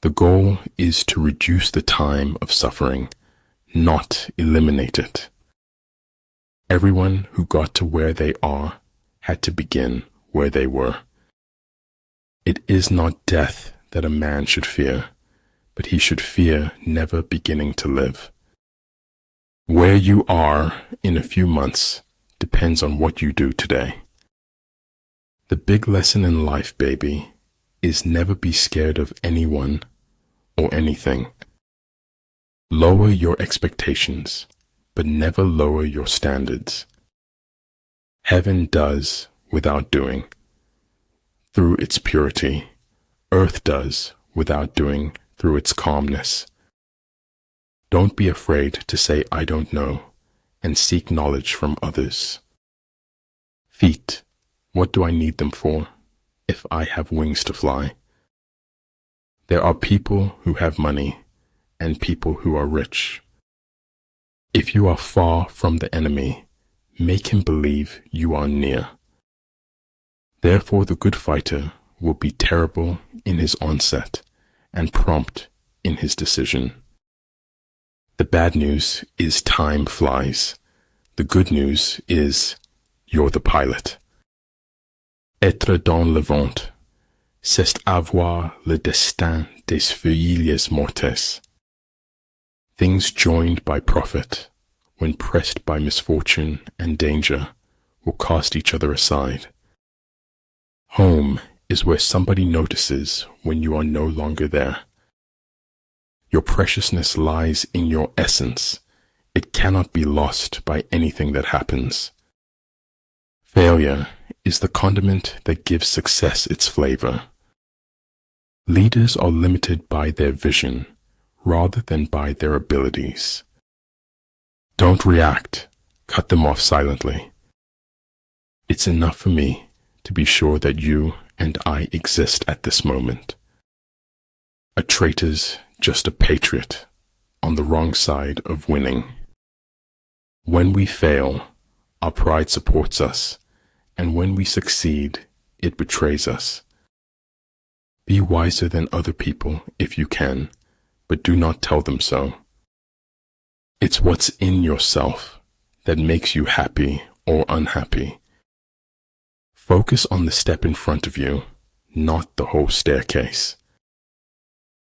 The goal is to reduce the time of suffering, not eliminate it. Everyone who got to where they are had to begin where they were. It is not death that a man should fear, but he should fear never beginning to live. Where you are in a few months depends on what you do today. The big lesson in life, baby, is never be scared of anyone or anything. Lower your expectations, but never lower your standards. Heaven does without doing, through its purity. Earth does without doing, through its calmness. Don't be afraid to say I don't know, and seek knowledge from others. Feet, what do I need them for, if I have wings to fly? There are people who have money, and people who are rich. If you are far from the enemy, make him believe you are near. Therefore the good fighter will be terrible in his onset, and prompt in his decision. The bad news is time flies. The good news is you're the pilot. Être dans le vent, c'est avoir le destin des feuilles mortes. Things joined by profit, when pressed by misfortune and danger, will cast each other aside. Home is where somebody notices when you are no longer there. Your preciousness lies in your essence. It cannot be lost by anything that happens. Failure is the condiment that gives success its flavor. Leaders are limited by their vision rather than by their abilities. Don't react. Cut them off silently. It's enough for me to be sure that you and I exist at this moment. A traitor's just a patriot on the wrong side of winning. When we fail, our pride supports us, and when we succeed, it betrays us. Be wiser than other people if you can, but do not tell them so. It's what's in yourself that makes you happy or unhappy. Focus on the step in front of you, not the whole staircase.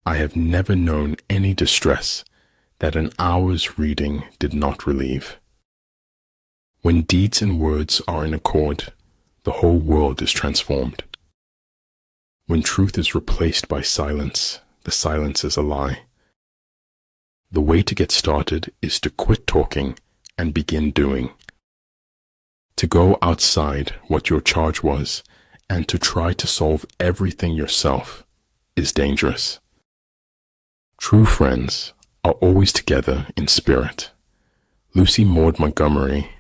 I have never known any distress that an hour's reading did not relieve. When deeds and words are in accord, the whole world is transformed. When truth is replaced by silence, the silence is a lie. The way to get started is to quit talking and begin doing. To go outside what your charge was and to try to solve everything yourself is dangerous. True friends are always together in spirit. Lucy Maud Montgomery.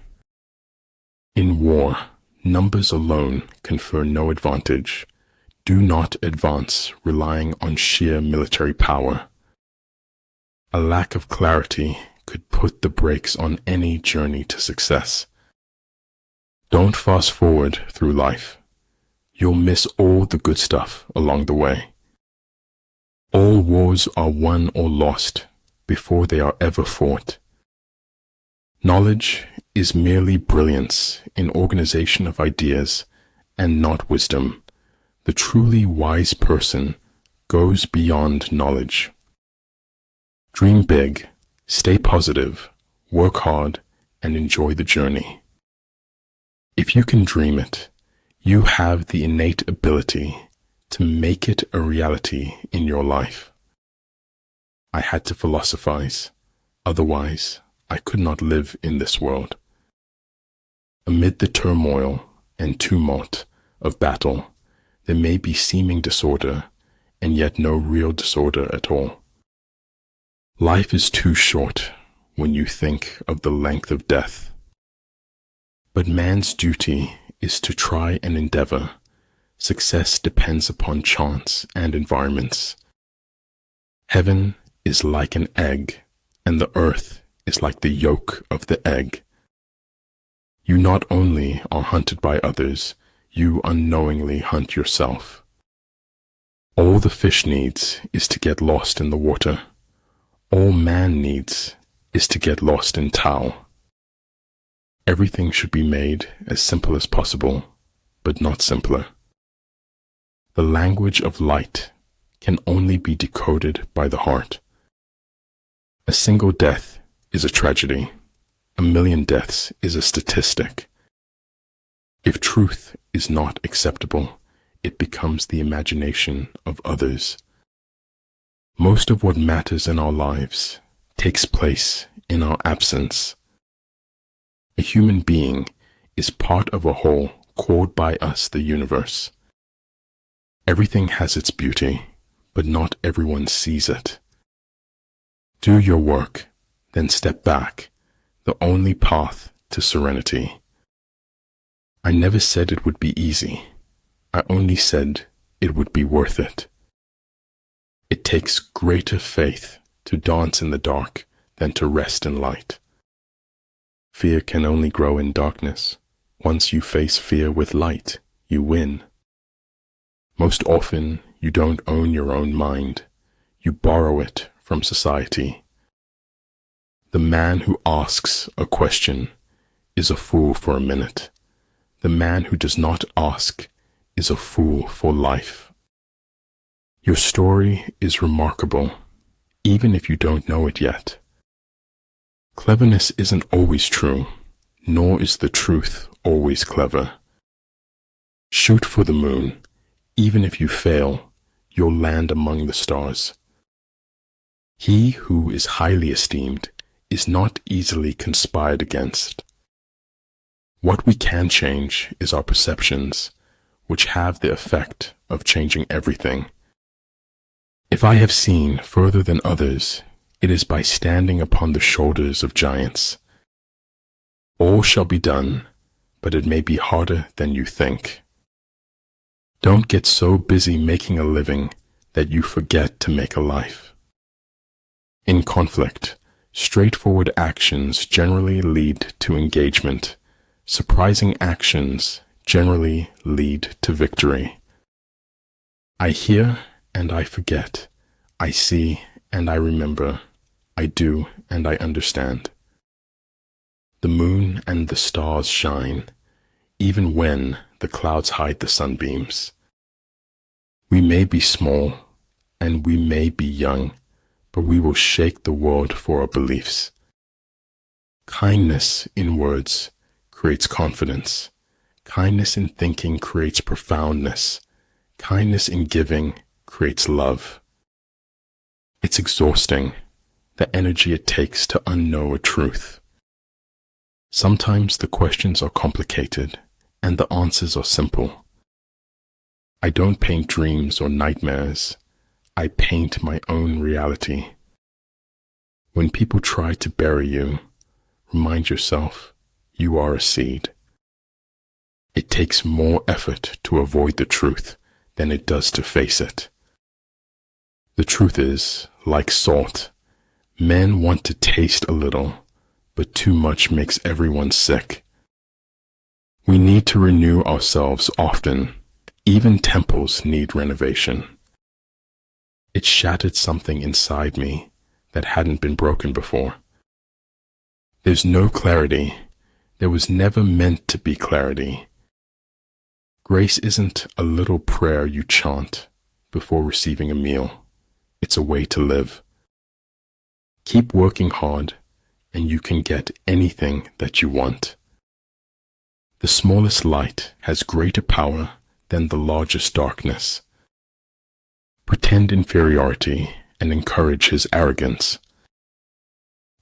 In war, numbers alone confer no advantage. Do not advance relying on sheer military power. A lack of clarity could put the brakes on any journey to success. Don't fast forward through life. You'll miss all the good stuff along the way. All wars are won or lost before they are ever fought. Knowledge is merely brilliance in organization of ideas and not wisdom. The truly wise person goes beyond knowledge. Dream big, stay positive, work hard, and enjoy the journey. If you can dream it, you have the innate ability to make it a reality in your life. I had to philosophize, otherwise I could not live in this world. Amid the turmoil and tumult of battle, there may be seeming disorder, and yet no real disorder at all. Life is too short when you think of the length of death. But man's duty is to try and endeavor. Success depends upon chance and environments. Heaven is like an egg, and the earth is like the yolk of the egg. You not only are hunted by others, you unknowingly hunt yourself. All the fish needs is to get lost in the water. All man needs is to get lost in Tao. Everything should be made as simple as possible, but not simpler. The language of light can only be decoded by the heart. A single death is a tragedy. A million deaths is a statistic. If truth is not acceptable, it becomes the imagination of others. Most of what matters in our lives takes place in our absence. A human being is part of a whole called by us the universe. Everything has its beauty, but not everyone sees it. Do your work, then step back, the only path to serenity. I never said it would be easy. I only said it would be worth it. It takes greater faith to dance in the dark than to rest in light. Fear can only grow in darkness. Once you face fear with light, you win. Most often, you don't own your own mind. You borrow it from society. The man who asks a question is a fool for a minute. The man who does not ask is a fool for life. Your story is remarkable, even if you don't know it yet. Cleverness isn't always true, nor is the truth always clever. Shoot for the moon. Even if you fail, you'll land among the stars. He who is highly esteemed is not easily conspired against. What we can change is our perceptions, which have the effect of changing everything. If I have seen further than others, it is by standing upon the shoulders of giants. All shall be done, but it may be harder than you think. Don't get so busy making a living that you forget to make a life. In conflict, straightforward actions generally lead to engagement. Surprising actions generally lead to victory. I hear and I forget. I see and I remember. I do and I understand. The moon and the stars shine, even when the clouds hide the sunbeams. We may be small and we may be young, but we will shake the world for our beliefs. Kindness in words creates confidence. Kindness in thinking creates profoundness. Kindness in giving creates love. It's exhausting, the energy it takes to unknow a truth. Sometimes the questions are complicated and the answers are simple. I don't paint dreams or nightmares. I paint my own reality. When people try to bury you, remind yourself you are a seed. It takes more effort to avoid the truth than it does to face it. The truth is, like salt, men want to taste a little, but too much makes everyone sick. We need to renew ourselves often. Even temples need renovation. It shattered something inside me that hadn't been broken before. There's no clarity. There was never meant to be clarity. Grace isn't a little prayer you chant before receiving a meal. It's a way to live. Keep working hard, and you can get anything that you want. The smallest light has greater power than the largest darkness. Pretend inferiority and encourage his arrogance.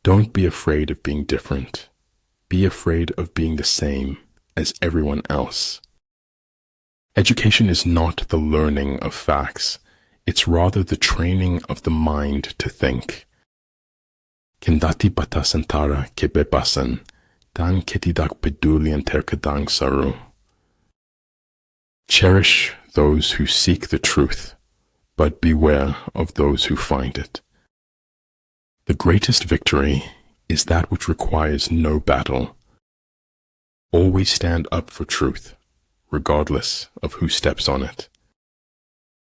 Don't be afraid of being different. Be afraid of being the same as everyone else. Education is not the learning of facts. It's rather the training of the mind to think. Kendati batasantara kebebasan, dan ketidak pedulian terkadang saru. Cherish those who seek the truth, but beware of those who find it. The greatest victory is that which requires no battle. Always stand up for truth, regardless of who steps on it.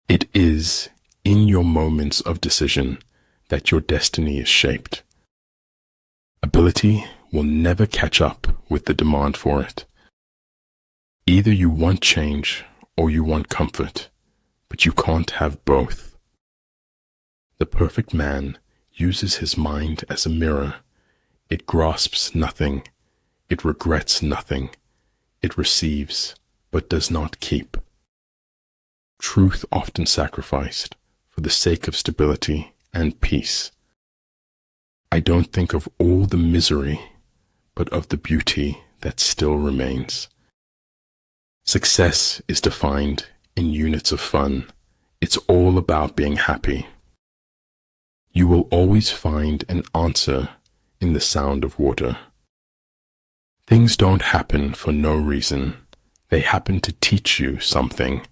It is in your moments of decision that your destiny is shaped. Ability will never catch up with the demand for it. Either you want change or you want comfort, but you can't have both. The perfect man uses his mind as a mirror. It grasps nothing. It regrets nothing. It receives, but does not keep. Truth often sacrificed for the sake of stability and peace. I don't think of all the misery, but of the beauty that still remains. Success is defined in units of fun. It's all about being happy. You will always find an answer in the sound of water. Things don't happen for no reason. They happen to teach you something.